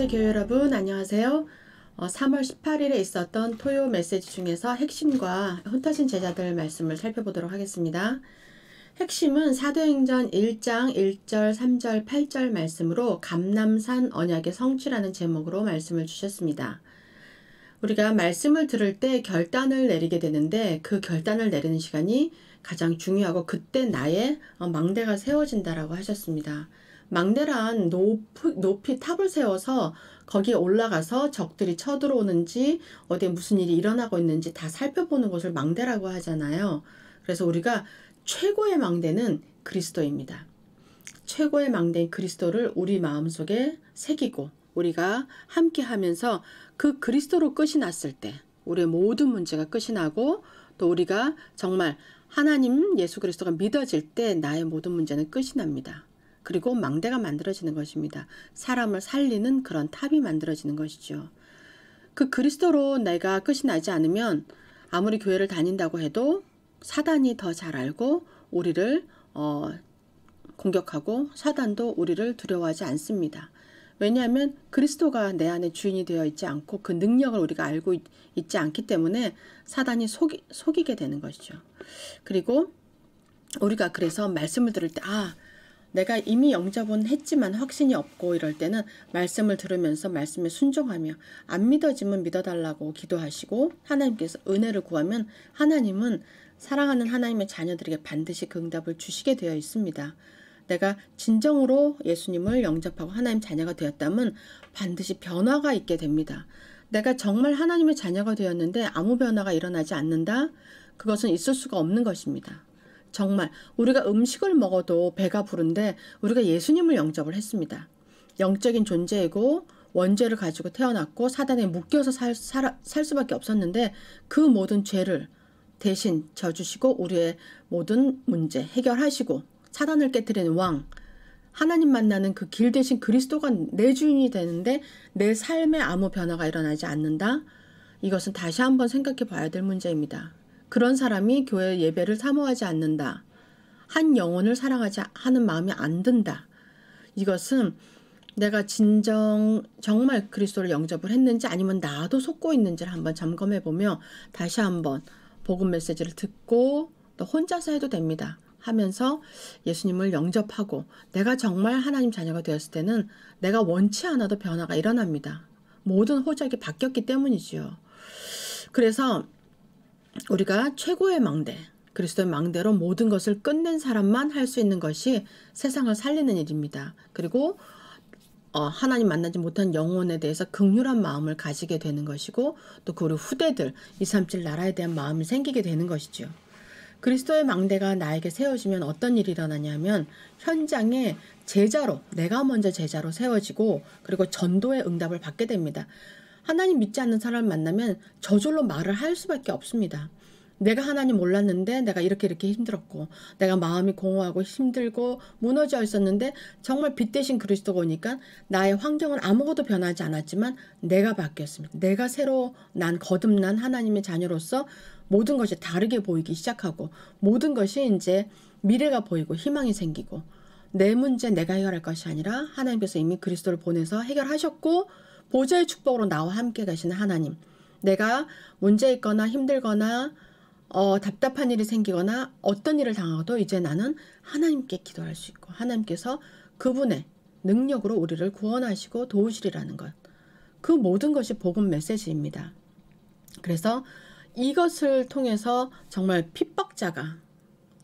공동체 교회 여러분 안녕하세요. 3월 18일에 있었던 토요 메시지 중에서 핵심과 흩어진 제자들 말씀을 살펴보도록 하겠습니다. 핵심은 사도행전 1장 1절, 3절, 8절 말씀으로 감람산 언약의 성취라는 제목으로 말씀을 주셨습니다. 우리가 말씀을 들을 때 결단을 내리게 되는데 그 결단을 내리는 시간이 가장 중요하고 그때 나의 망대가 세워진다라고 하셨습니다. 망대란 높이 탑을 세워서 거기에 올라가서 적들이 쳐들어오는지 어디에 무슨 일이 일어나고 있는지 다 살펴보는 것을 망대라고 하잖아요. 그래서 우리가 최고의 망대는 그리스도입니다. 최고의 망대인 그리스도를 우리 마음속에 새기고 우리가 함께 하면서 그 그리스도로 끝이 났을 때 우리의 모든 문제가 끝이 나고 또 우리가 정말 하나님 예수 그리스도가 믿어질 때 나의 모든 문제는 끝이 납니다. 그리고 망대가 만들어지는 것입니다. 사람을 살리는 그런 탑이 만들어지는 것이죠. 그 그리스도로 내가 끝이 나지 않으면 아무리 교회를 다닌다고 해도 사단이 더 잘 알고 우리를 공격하고 사단도 우리를 두려워하지 않습니다. 왜냐하면 그리스도가 내 안에 주인이 되어 있지 않고 그 능력을 우리가 알고 있지 않기 때문에 사단이 속이게 되는 것이죠. 그리고 우리가 그래서 말씀을 들을 때 내가 이미 영접은 했지만 확신이 없고 이럴 때는 말씀을 들으면서 말씀에 순종하며 안 믿어지면 믿어달라고 기도하시고 하나님께서 은혜를 구하면 하나님은 사랑하는 하나님의 자녀들에게 반드시 그 응답을 주시게 되어 있습니다. 내가 진정으로 예수님을 영접하고 하나님 자녀가 되었다면 반드시 변화가 있게 됩니다. 내가 정말 하나님의 자녀가 되었는데 아무 변화가 일어나지 않는다? 그것은 있을 수가 없는 것입니다. 정말 우리가 음식을 먹어도 배가 부른데 우리가 예수님을 영접을 했습니다. 영적인 존재이고 원죄를 가지고 태어났고 사단에 묶여서 살 수밖에 없었는데 그 모든 죄를 대신 져주시고 우리의 모든 문제 해결하시고 사단을 깨뜨리는 왕 하나님 만나는 그 길 대신 그리스도가 내 주인이 되는데 내 삶에 아무 변화가 일어나지 않는다? 이것은 다시 한번 생각해 봐야 될 문제입니다. 그런 사람이 교회 예배를 사모하지 않는다. 한 영혼을 사랑하지 하는 마음이 안 든다. 이것은 내가 정말 그리스도를 영접을 했는지 아니면 나도 속고 있는지를 한번 점검해 보며 다시 한번 복음 메시지를 듣고 또 혼자서 해도 됩니다. 하면서 예수님을 영접하고 내가 정말 하나님 자녀가 되었을 때는 내가 원치 않아도 변화가 일어납니다. 모든 호적이 바뀌었기 때문이지요. 그래서 우리가 최고의 망대, 그리스도의 망대로 모든 것을 끝낸 사람만 할 수 있는 것이 세상을 살리는 일입니다. 그리고 하나님 만나지 못한 영혼에 대해서 긍휼한 마음을 가지게 되는 것이고 또 그 우리 후대들 237 나라에 대한 마음이 생기게 되는 것이죠. 그리스도의 망대가 나에게 세워지면 어떤 일이 일어나냐면 현장에 내가 먼저 제자로 세워지고 그리고 전도의 응답을 받게 됩니다. 하나님 믿지 않는 사람을 만나면 저절로 말을 할 수밖에 없습니다. 내가 하나님 몰랐는데 내가 이렇게 힘들었고 내가 마음이 공허하고 힘들고 무너져 있었는데 정말 빛 대신 그리스도가 오니까 나의 환경은 아무것도 변하지 않았지만 내가 바뀌었습니다. 내가 새로 거듭난 하나님의 자녀로서 모든 것이 다르게 보이기 시작하고 모든 것이 이제 미래가 보이고 희망이 생기고 내 문제 내가 해결할 것이 아니라 하나님께서 이미 그리스도를 보내서 해결하셨고 보좌의 축복으로 나와 함께 계시는 하나님, 내가 문제 있거나 힘들거나 답답한 일이 생기거나 어떤 일을 당하고도 이제 나는 하나님께 기도할 수 있고 하나님께서 그분의 능력으로 우리를 구원하시고 도우시리라는 것. 그 모든 것이 복음 메시지입니다. 그래서 이것을 통해서 정말 핍박자가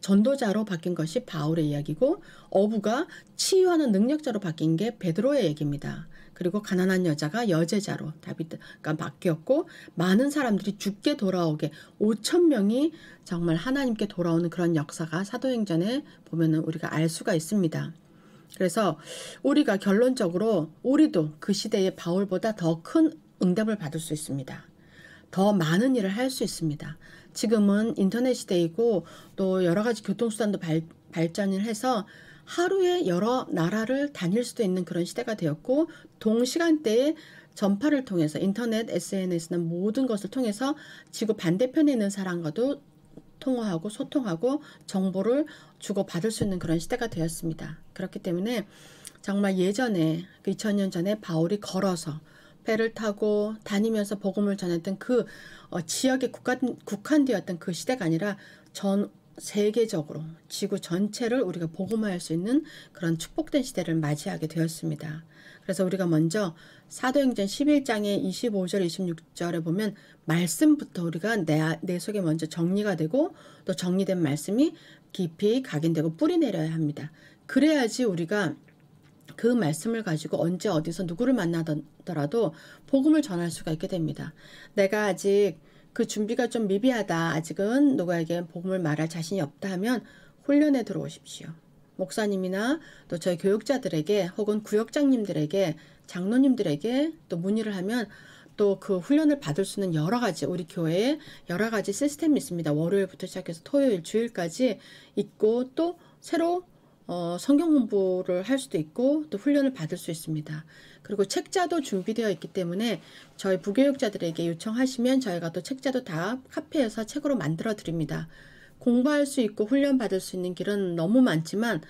전도자로 바뀐 것이 바울의 이야기고 어부가 치유하는 능력자로 바뀐 게 베드로의 얘기입니다. 그리고 가난한 여자가 여제자로 다윗가 바뀌었고 많은 사람들이 죽게 돌아오게 5,000명이 정말 하나님께 돌아오는 그런 역사가 사도행전에 보면은 우리가 알 수가 있습니다. 그래서 우리가 결론적으로 우리도 그 시대의 바울보다 더 큰 응답을 받을 수 있습니다. 더 많은 일을 할 수 있습니다. 지금은 인터넷 시대이고 또 여러 가지 교통수단도 발전을 해서 하루에 여러 나라를 다닐 수도 있는 그런 시대가 되었고 동시간대에 전파를 통해서 인터넷, SNS나 모든 것을 통해서 지구 반대편에 있는 사람과도 통화하고 소통하고 정보를 주고받을 수 있는 그런 시대가 되었습니다. 그렇기 때문에 정말 예전에 그 2000년 전에 바울이 걸어서 배를 타고 다니면서 복음을 전했던 그 지역에 국한되었던 그 시대가 아니라 전 세계적으로 지구 전체를 우리가 복음화할 수 있는 그런 축복된 시대를 맞이하게 되었습니다. 그래서 우리가 먼저 사도행전 11장의 25절 26절에 보면 말씀부터 우리가 내 속에 먼저 정리가 되고 또 정리된 말씀이 깊이 각인되고 뿌리 내려야 합니다. 그래야지 우리가 그 말씀을 가지고 언제 어디서 누구를 만나더라도 복음을 전할 수가 있게 됩니다. 내가 아직 그 준비가 좀 미비하다, 아직은 누구에게 복음을 말할 자신이 없다 하면 훈련에 들어오십시오. 목사님이나 또 저희 교육자들에게 혹은 구역장님들에게 장로님들에게 또 문의를 하면 또 그 훈련을 받을 수 있는 여러 가지 우리 교회에 여러 가지 시스템이 있습니다. 월요일부터 시작해서 토요일 주일까지 있고 또 새로 성경 공부를 할 수도 있고 또 훈련을 받을 수 있습니다. 그리고 책자도 준비되어 있기 때문에 저희 부교육자들에게 요청하시면 저희가 또 책자도 다 카피해서 책으로 만들어 드립니다. 공부할 수 있고 훈련 받을 수 있는 길은 너무 많지만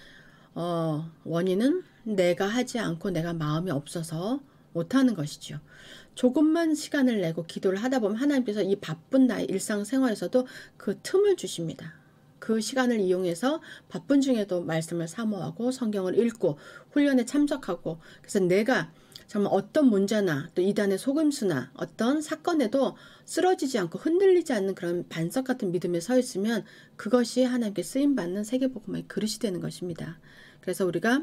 원인은 내가 하지 않고 내가 마음이 없어서 못하는 것이죠. 조금만 시간을 내고 기도를 하다 보면 하나님께서 이 바쁜 나의 일상생활에서도 그 틈을 주십니다. 그 시간을 이용해서 바쁜 중에도 말씀을 사모하고 성경을 읽고 훈련에 참석하고, 그래서 내가 정말 어떤 문제나 또 이단의 속임수나 어떤 사건에도 쓰러지지 않고 흔들리지 않는 그런 반석 같은 믿음에 서 있으면 그것이 하나님께 쓰임받는 세계복음의 그릇이 되는 것입니다. 그래서 우리가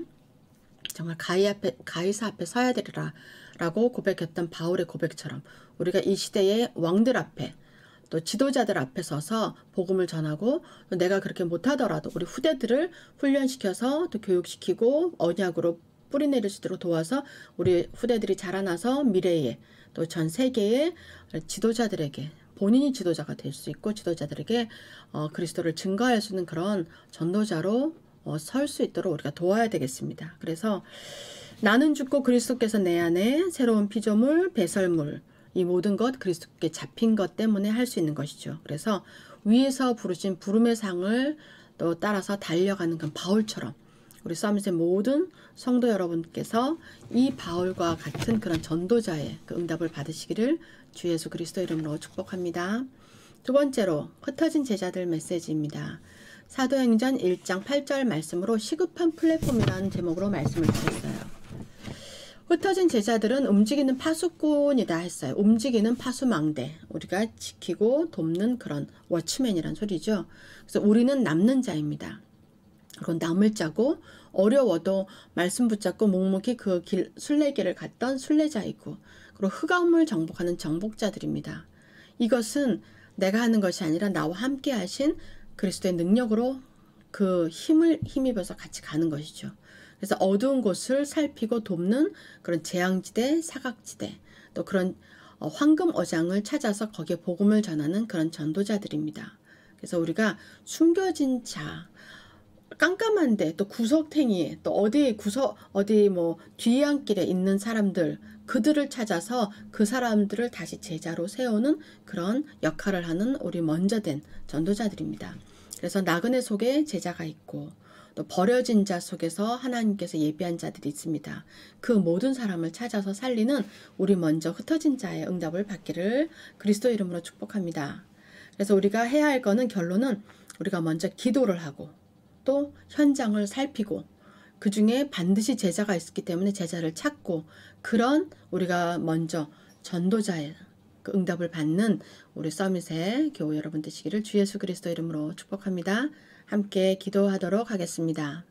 정말 가이사 앞에 서야 되리라 라고 고백했던 바울의 고백처럼 우리가 이 시대의 왕들 앞에 또 지도자들 앞에 서서 복음을 전하고, 또 내가 그렇게 못하더라도 우리 후대들을 훈련시켜서 또 교육시키고 언약으로 뿌리 내릴 수 있도록 도와서 우리 후대들이 자라나서 미래에 또 전 세계의 지도자들에게, 본인이 지도자가 될 수 있고 지도자들에게 그리스도를 증거할 수 있는 그런 전도자로 설 수 있도록 우리가 도와야 되겠습니다. 그래서 나는 죽고 그리스도께서 내 안에 새로운 피조물, 배설물, 이 모든 것 그리스도께 잡힌 것 때문에 할 수 있는 것이죠. 그래서 위에서 부르신 부름의 상을 또 따라서 달려가는 그 바울처럼 우리 서밋의 모든 성도 여러분께서 이 바울과 같은 그런 전도자의 그 응답을 받으시기를 주 예수 그리스도 이름으로 축복합니다. 두 번째로 흩어진 제자들 메시지입니다. 사도행전 1장 8절 말씀으로 시급한 플랫폼이라는 제목으로 말씀을 드렸어요. 흩어진 제자들은 움직이는 파수꾼이다 했어요. 움직이는 파수망대, 우리가 지키고 돕는 그런 워치맨이란 소리죠. 그래서 우리는 남는 자입니다. 그리고 남을 자고 어려워도 말씀 붙잡고 묵묵히 그 순례길을 갔던 순례자이고, 그리고 흑암을 정복하는 정복자들입니다. 이것은 내가 하는 것이 아니라 나와 함께 하신 그리스도의 능력으로 그 힘을 힘입어서 같이 가는 것이죠. 그래서 어두운 곳을 살피고 돕는 그런 재앙지대, 사각지대, 또 그런 황금 어장을 찾아서 거기에 복음을 전하는 그런 전도자들입니다. 그래서 우리가 숨겨진 자, 깜깜한데 또 구석탱이에 또 어디 뭐 뒤안길에 있는 사람들, 그들을 찾아서 그 사람들을 다시 제자로 세우는 그런 역할을 하는 우리 먼저 된 전도자들입니다. 그래서 나그네 속에 제자가 있고 또 버려진 자 속에서 하나님께서 예비한 자들이 있습니다. 그 모든 사람을 찾아서 살리는 우리 먼저 흩어진 자의 응답을 받기를 그리스도 이름으로 축복합니다. 그래서 우리가 해야 할 거는, 결론은 우리가 먼저 기도를 하고 또 현장을 살피고 그 중에 반드시 제자가 있기 때문에 제자를 찾고, 그런 우리가 먼저 전도자의 그 응답을 받는 우리 서밋의 교회 여러분 되시기를 주 예수 그리스도 이름으로 축복합니다. 함께 기도하도록 하겠습니다.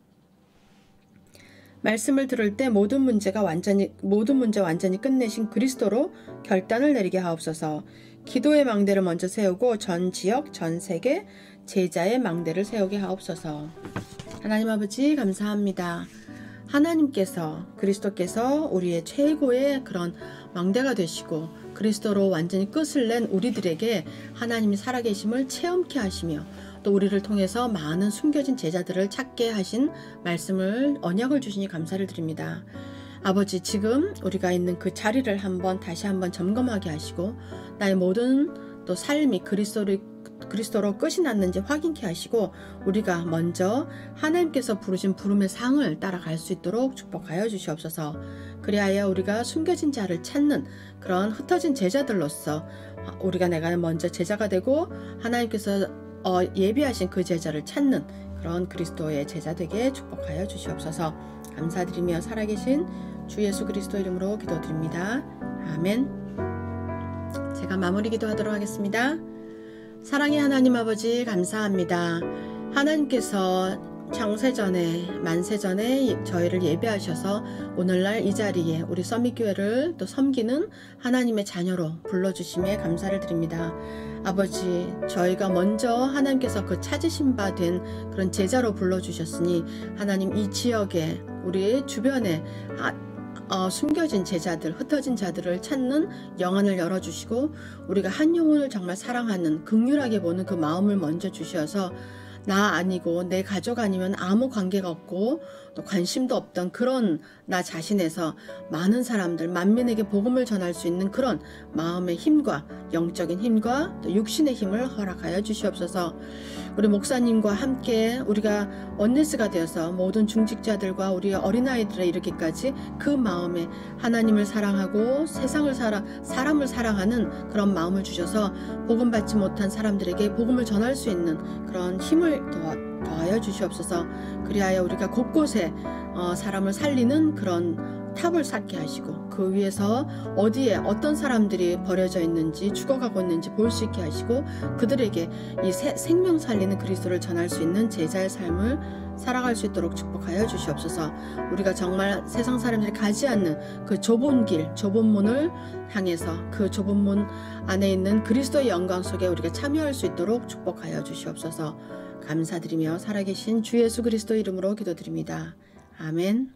말씀을 들을 때 모든 문제 완전히 끝내신 그리스도로 결단을 내리게 하옵소서. 기도의 망대를 먼저 세우고 전 지역, 전 세계 제자의 망대를 세우게 하옵소서. 하나님 아버지 감사합니다. 하나님께서, 그리스도께서 우리의 최고의 그런 망대가 되시고 그리스도로 완전히 끝을 낸 우리들에게 하나님이 살아계심을 체험케 하시며 또 우리를 통해서 많은 숨겨진 제자들을 찾게 하신 말씀을, 언약을 주시니 감사를 드립니다. 아버지, 지금 우리가 있는 그 자리를 다시 한번 점검하게 하시고 나의 모든 또 삶이 그리스도로 끝이 났는지 확인케 하시고 우리가 먼저 하나님께서 부르신 부름의 상을 따라갈 수 있도록 축복하여 주시옵소서. 그리하여 우리가 숨겨진 자를 찾는 그런 흩어진 제자들로서 우리가 내가 먼저 제자가 되고 하나님께서 예비하신 그 제자를 찾는 그런 그리스도의 제자 되게 축복하여 주시옵소서. 감사드리며 살아계신 주 예수 그리스도 이름으로 기도드립니다. 아멘. 제가 마무리 기도하도록 하겠습니다. 사랑의 하나님 아버지 감사합니다. 하나님께서 창세전에 만세전에 저희를 예배하셔서 오늘날 이 자리에 우리 서밋교회를 또 섬기는 하나님의 자녀로 불러주심에 감사를 드립니다. 아버지, 저희가 먼저 하나님께서 그 찾으신 바 된 그런 제자로 불러주셨으니 하나님 이 지역에 우리 주변에 숨겨진 제자들, 흩어진 자들을 찾는 영안을 열어주시고 우리가 한 영혼을 정말 사랑하는 긍휼하게 보는 그 마음을 먼저 주셔서 나 아니고 내 가족 아니면 아무 관계가 없고 또 관심도 없던 그런 나 자신에서 많은 사람들, 만민에게 복음을 전할 수 있는 그런 마음의 힘과 영적인 힘과 또 육신의 힘을 허락하여 주시옵소서. 우리 목사님과 함께 우리가 원네스가 되어서 모든 중직자들과 우리 어린아이들에 이르기까지 그 마음에 하나님을 사랑하고 세상을 사람을 사랑하는 그런 마음을 주셔서 복음 받지 못한 사람들에게 복음을 전할 수 있는 그런 힘을 더하여 주시옵소서. 그리하여 우리가 곳곳에 사람을 살리는 그런 탑을 쌓게 하시고 그 위에서 어디에 어떤 사람들이 버려져 있는지 죽어가고 있는지 볼 수 있게 하시고 그들에게 이 생명 살리는 그리스도를 전할 수 있는 제자의 삶을 살아갈 수 있도록 축복하여 주시옵소서. 우리가 정말 세상 사람들이 가지 않는 그 좁은 길, 좁은 문을 향해서 그 좁은 문 안에 있는 그리스도의 영광 속에 우리가 참여할 수 있도록 축복하여 주시옵소서. 감사드리며 살아계신 주 예수 그리스도 이름으로 기도드립니다. 아멘.